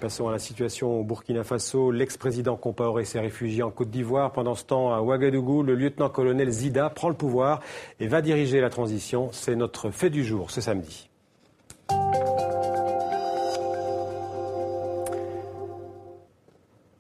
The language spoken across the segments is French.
Passons à la situation au Burkina Faso. L'ex-président Compaoré s'est réfugié en Côte d'Ivoire. Pendant ce temps, à Ouagadougou, le lieutenant-colonel Zida prend le pouvoir et va diriger la transition. C'est notre fait du jour ce samedi.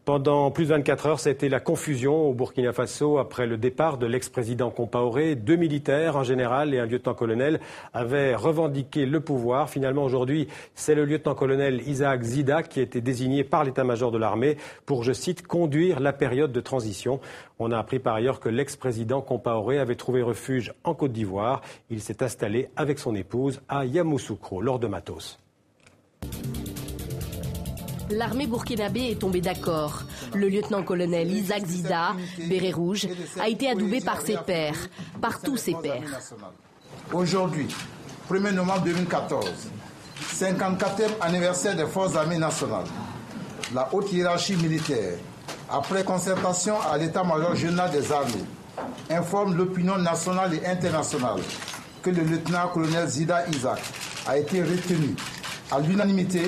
Pendant plus de 24 heures, ça a été la confusion au Burkina Faso après le départ de l'ex-président Compaoré. 2 militaires, un général et un lieutenant-colonel, avaient revendiqué le pouvoir. Finalement, aujourd'hui, c'est le lieutenant-colonel Isaac Zida qui a été désigné par l'état-major de l'armée pour, je cite, conduire la période de transition. On a appris par ailleurs que l'ex-président Compaoré avait trouvé refuge en Côte d'Ivoire. Il s'est installé avec son épouse à Yamoussoukro, lors de Matos. L'armée burkinabé est tombée d'accord. Le lieutenant-colonel Isaac Zida, béret rouge, a été adoubé par ses pairs, par tous ses pairs. Aujourd'hui, 1er novembre 2014, 54e anniversaire des forces armées nationales. La haute hiérarchie militaire, après concertation à l'état-major général des armées, informe l'opinion nationale et internationale que le lieutenant-colonel Zida Isaac a été retenu à l'unanimité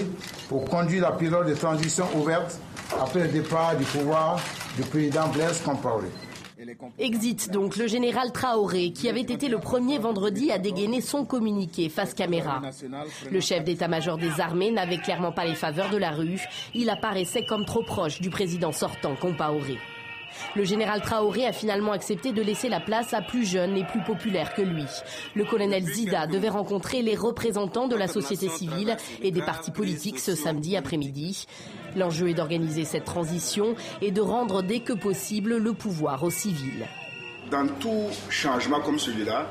pour conduire la période de transition ouverte après le départ du pouvoir du président Blaise Compaoré. Exit donc le général Traoré, qui avait été le premier vendredi à dégainer son communiqué face caméra. Le chef d'état-major des armées n'avait clairement pas les faveurs de la rue. Il apparaissait comme trop proche du président sortant Compaoré. Le général Traoré a finalement accepté de laisser la place à plus jeune et plus populaire que lui. Le colonel Zida devait rencontrer les représentants de la société civile et des partis politiques ce samedi après-midi. L'enjeu est d'organiser cette transition et de rendre dès que possible le pouvoir aux civils. Dans tout changement comme celui-là,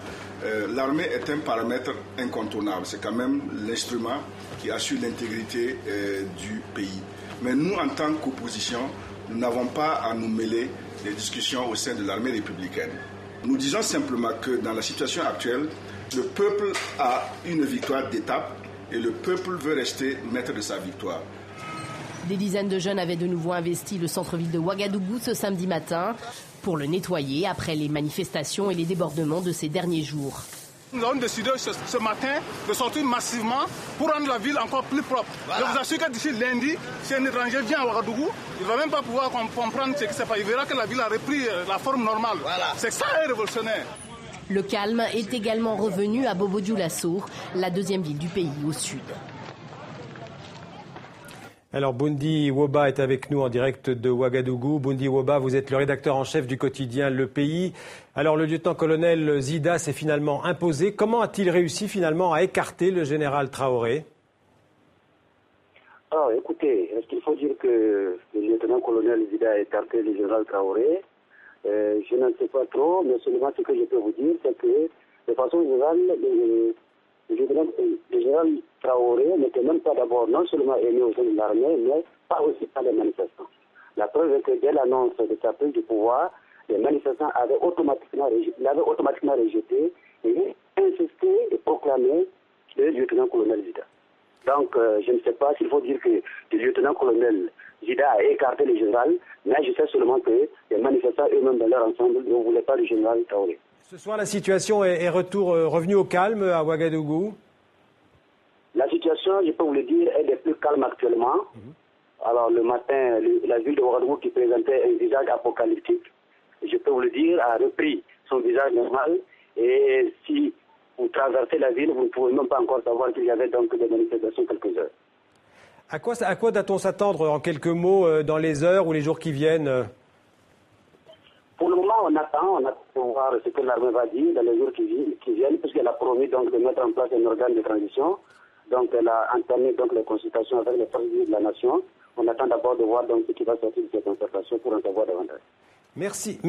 l'armée est un paramètre incontournable. C'est quand même l'instrument qui assure l'intégrité du pays. Mais nous, en tant qu'opposition, nous n'avons pas à nous mêler des discussions au sein de l'armée républicaine. Nous disons simplement que dans la situation actuelle, le peuple a une victoire d'étape et le peuple veut rester maître de sa victoire. Des dizaines de jeunes avaient de nouveau investi le centre-ville de Ouagadougou ce samedi matin pour le nettoyer après les manifestations et les débordements de ces derniers jours. Nous avons décidé ce matin de sortir massivement pour rendre la ville encore plus propre. Voilà. Je vous assure que d'ici lundi, si un étranger vient à Ouagadougou, il ne va même pas pouvoir comprendre ce qui se passe. Il verra que la ville a repris la forme normale. Voilà. C'est ça un révolutionnaire. Le calme est également revenu à Bobo-Dioulasso, la deuxième ville du pays au sud. Alors, Bundi Woba est avec nous en direct de Ouagadougou. Bundi Woba, vous êtes le rédacteur en chef du quotidien Le Pays. Alors, le lieutenant-colonel Zida s'est finalement imposé. Comment a-t-il réussi finalement à écarter le général Traoré? Alors, écoutez, est-ce qu'il faut dire que le lieutenant-colonel Zida a écarté le général Traoré? Je n'en sais pas trop, mais seulement ce que je peux vous dire, c'est que de façon générale, le général Traoré n'était même pas d'abord non seulement aimé au sein de l'armée, mais pas aussi par les manifestants. La preuve est que dès l'annonce de sa prise du pouvoir, les manifestants l'avaient automatiquement rejeté et insisté et proclamé le lieutenant-colonel Zida. Donc, je ne sais pas s'il faut dire que le lieutenant-colonel Zida a écarté le général, mais je sais seulement que les manifestants eux-mêmes dans leur ensemble ne voulaient pas le général Traoré. Ce soir, la situation est revenue au calme à Ouagadougou? La situation, je peux vous le dire, est des plus calmes actuellement. Alors, le matin, la ville de Ouagadougou qui présentait un visage apocalyptique, je peux vous le dire, a repris son visage normal. Et si vous traversez la ville, vous ne pouvez même pas encore savoir qu'il y avait donc des manifestations quelques heures. À quoi doit-on s'attendre en quelques mots dans les heures ou les jours qui viennent? Pour le moment, on attend pour voir ce que l'armée va dire dans les jours qui viennent, puisqu'elle a promis donc de mettre en place un organe de transition. Donc, elle a entamé donc les consultations avec les forces de la nation. On attend d'abord de voir donc ce qui va sortir de ces consultations pour en savoir davantage. Merci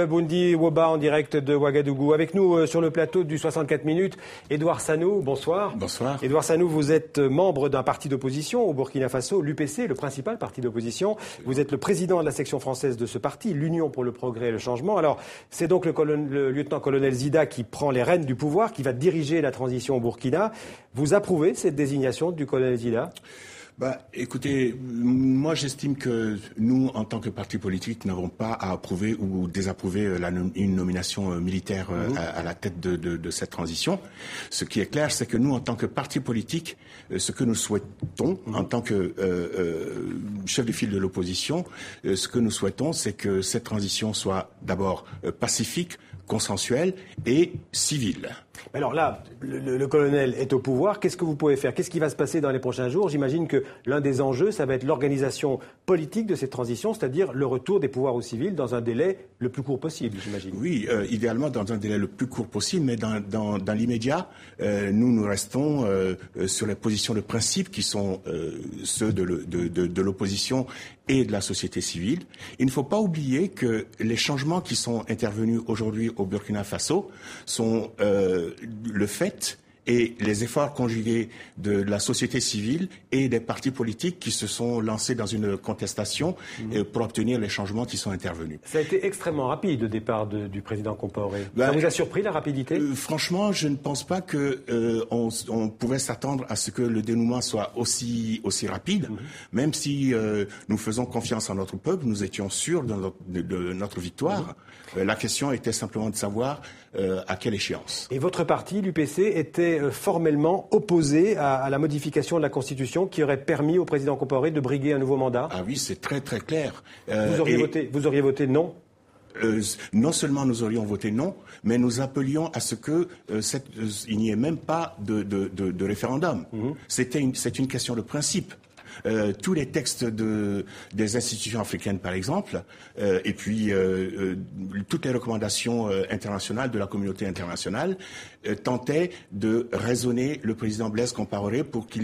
Bundi Woba en direct de Ouagadougou. Avec nous sur le plateau du 64 minutes, Édouard Sanou, bonsoir. Bonsoir. Édouard Sanou, vous êtes membre d'un parti d'opposition au Burkina Faso, l'UPC, le principal parti d'opposition. Vous êtes le président de la section française de ce parti, l'Union pour le progrès et le changement. Alors, c'est donc le lieutenant-colonel Zida qui prend les rênes du pouvoir, qui va diriger la transition au Burkina. Vous approuvez cette désignation du colonel Zida ? Écoutez, moi j'estime que nous, en tant que parti politique, n'avons pas à approuver ou désapprouver une nomination militaire à la tête de cette transition. Ce qui est clair, c'est que nous, en tant que parti politique, ce que nous souhaitons, en tant que chef de file de l'opposition, ce que nous souhaitons, c'est que cette transition soit d'abord pacifique, consensuelle et civile. Alors là, le colonel est au pouvoir. Qu'est-ce que vous pouvez faire? Qu'est-ce qui va se passer dans les prochains jours? J'imagine que l'un des enjeux, ça va être l'organisation politique de cette transition, c'est-à-dire le retour des pouvoirs aux civils dans un délai le plus court possible, j'imagine. Oui, idéalement dans un délai le plus court possible, mais dans l'immédiat, nous restons sur les positions de principe qui sont ceux de l'opposition et de la société civile. Il ne faut pas oublier que les changements qui sont intervenus aujourd'hui au Burkina Faso sont le fait et les efforts conjugués de la société civile et des partis politiques qui se sont lancés dans une contestation pour obtenir les changements qui sont intervenus. Ça a été extrêmement rapide, le départ du président Compaoré. Ça vous a surpris, la rapidité? Franchement, je ne pense pas que on pouvait s'attendre à ce que le dénouement soit aussi rapide, même si nous faisons confiance en notre peuple, nous étions sûrs de notre victoire. La question était simplement de savoir à quelle échéance. Et votre parti, l'UPC, était formellement opposé à la modification de la Constitution qui aurait permis au président Compaoré de briguer un nouveau mandat? Ah oui, c'est très très clair. Vous auriez voté non? Non seulement nous aurions voté non, mais nous appelions à ce que il n'y ait même pas de référendum. C'est une question de principe. Tous les textes des institutions africaines, par exemple, et puis toutes les recommandations internationales de la communauté internationale tentaient de raisonner le président Blaise Compaoré pour qu'il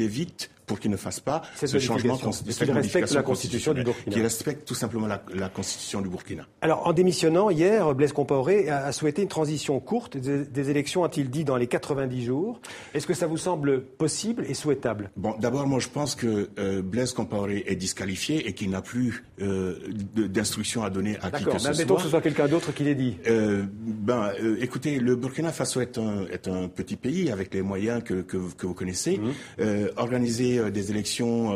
ne fasse pas ce changement, qu'il respecte la Constitution du Burkina. Qu'il respecte tout simplement la Constitution du Burkina. Alors, en démissionnant hier, Blaise Compaoré a souhaité une transition courte des élections, a-t-il dit, dans les 90 jours. Est-ce que ça vous semble possible et souhaitable? Bon, d'abord, moi, je pense que Blaise Compaoré est disqualifié et qu'il n'a plus d'instructions à donner à qui que ce soit. Admettons que ce soit quelqu'un d'autre qui l'ait dit. Écoutez, le Burkina Faso est un petit pays avec les moyens que vous connaissez. Organiser des élections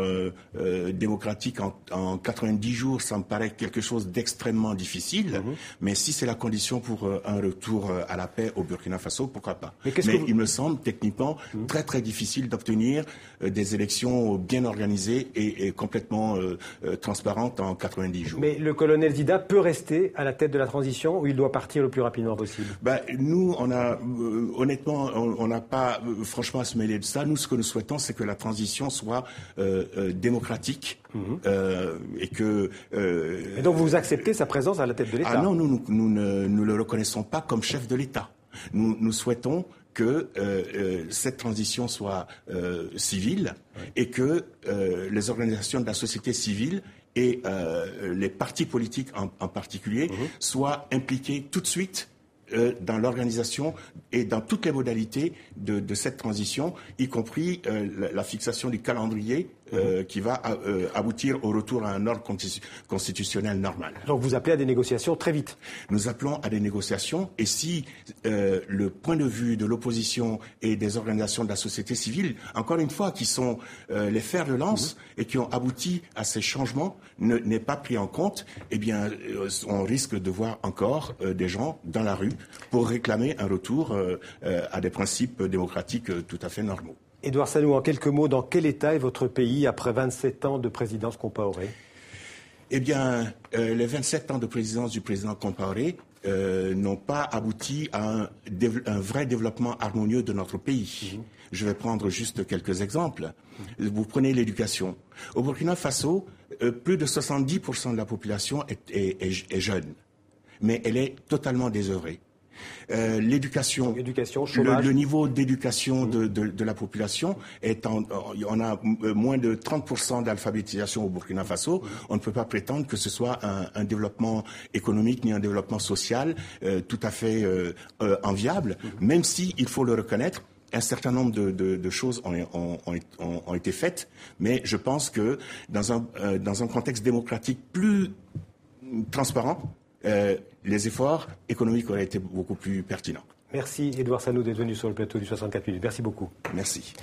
démocratiques en 90 jours, ça me paraît quelque chose d'extrêmement difficile. Mais si c'est la condition pour un retour à la paix au Burkina Faso, pourquoi pas? Mais il me semble techniquement très très difficile d'obtenir des élections bien organisées et complètement transparentes en 90 jours. Mais le colonel Zida peut rester à la tête de la transition ou il doit partir le plus rapidement possible? Nous, honnêtement, on n'a pas franchement à se mêler de ça. Nous, ce que nous souhaitons, c'est que la transition soit démocratique et que... Et donc vous acceptez sa présence à la tête de l'État? Ah non, nous ne le reconnaissons pas comme chef de l'État. Nous souhaitons que cette transition soit civile et que les organisations de la société civile et les partis politiques en particulier soient impliqués tout de suite dans l'organisation et dans toutes les modalités de cette transition, y compris la fixation du calendrier qui va aboutir au retour à un ordre constitutionnel normal. Donc vous appelez à des négociations très vite? Nous appelons à des négociations et si le point de vue de l'opposition et des organisations de la société civile, encore une fois, qui sont les fers de lance et qui ont abouti à ces changements, n'est pas pris en compte, eh bien, on risque de voir encore des gens dans la rue pour réclamer un retour à des principes démocratiques tout à fait normaux. Edouard Sanou, en quelques mots, dans quel état est votre pays après 27 ans de présidence Compaoré? Eh bien, les 27 ans de présidence du président Compaoré n'ont pas abouti à un vrai développement harmonieux de notre pays. Je vais prendre juste quelques exemples. Vous prenez l'éducation. Au Burkina Faso, plus de 70% de la population est jeune, mais elle est totalement désœuvrée. L'éducation, le niveau d'éducation de la population on a moins de 30% d'alphabétisation au Burkina Faso. On ne peut pas prétendre que ce soit un développement économique ni un développement social tout à fait enviable, même si, il faut le reconnaître, un certain nombre de choses ont été faites, mais je pense que dans un contexte démocratique plus transparent, les efforts économiques auraient été beaucoup plus pertinents. Merci Edouard Sanou d'être venu sur le plateau du 64 minutes. Merci beaucoup. Merci.